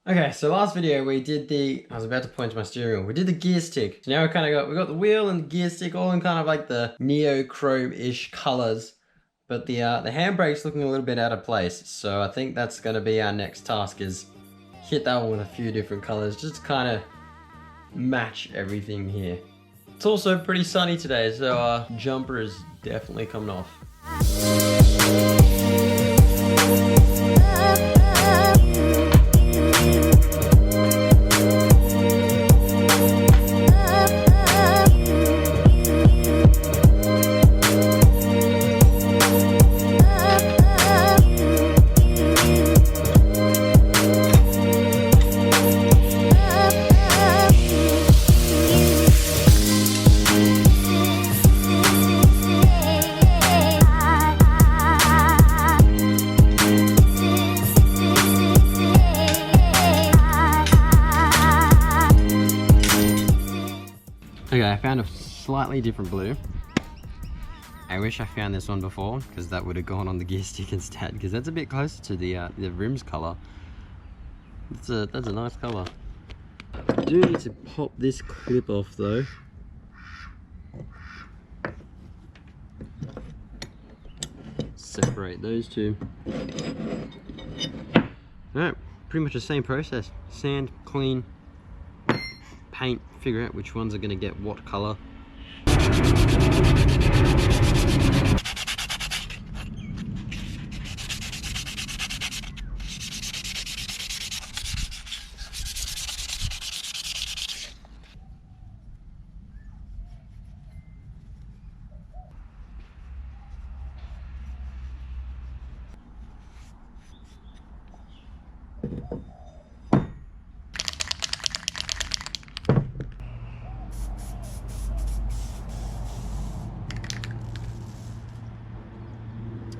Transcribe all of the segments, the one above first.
Okay, so last video we did I was about to point to my steering wheel. We did the gear stick. So now we got the wheel and the gear stick all in kind of like the neo-chrome-ish colors. But the handbrake's looking a little bit out of place. So I think that's gonna be our next task, is hit that one with a few different colors, just to kind of match everything here. It's also pretty sunny today, so our jumper is definitely coming off. Okay, I found a slightly different blue. I wish I found this one before, because that would have gone on the gear stick instead, because that's a bit closer to the rim's color. That's a nice color. I do need to pop this clip off though. Separate those two. Alright, pretty much the same process. Sand, clean, paint, figure out which ones are going to get what color.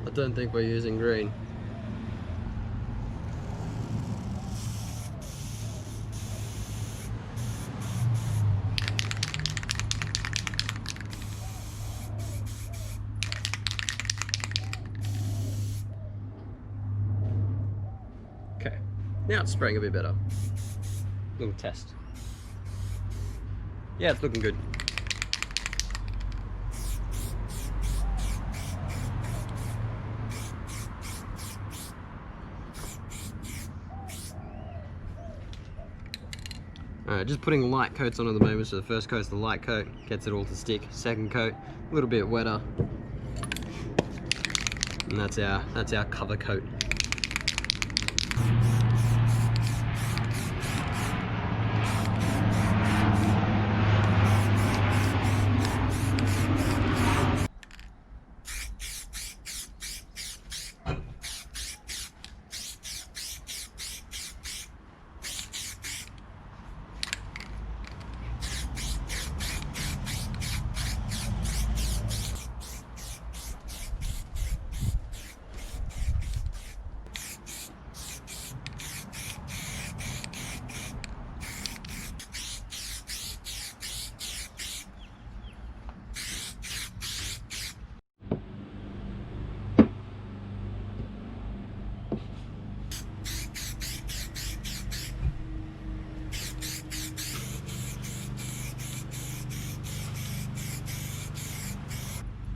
I don't think we're using green. Okay, now it's spraying a bit better. Little test. Yeah, it's looking good. Alright, just putting light coats on at the moment. So the first coat's the light coat, gets it all to stick. Second coat, a little bit wetter. And that's our cover coat.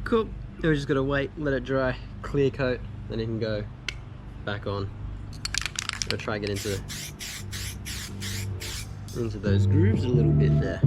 Cool. Now we just gotta wait, let it dry, clear coat, then it can go back on. I'll try and get into those grooves a little bit there.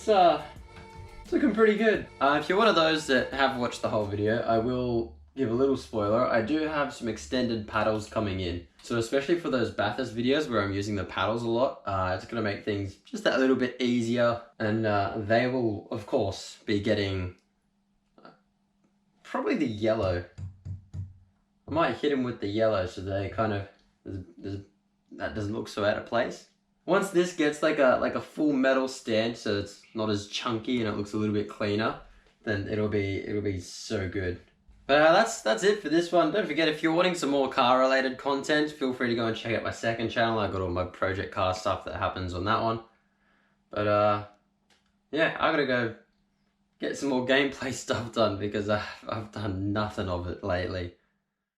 it's looking pretty good. If you're one of those that have watched the whole video, I will give a little spoiler. I do have some extended paddles coming in. So especially for those Bathurst videos where I'm using the paddles a lot, it's gonna make things just a little bit easier. And they will, of course, be getting probably the yellow. I might hit them with the yellow so they kind of, that doesn't look so out of place. Once this gets like a full metal stand, so it's not as chunky and it looks a little bit cleaner, then it'll be so good. But that's it for this one. Don't forget, if you're wanting some more car related content, feel free to go and check out my second channel. I've got all my project car stuff that happens on that one. But yeah, I gotta go get some more gameplay stuff done because I've done nothing of it lately.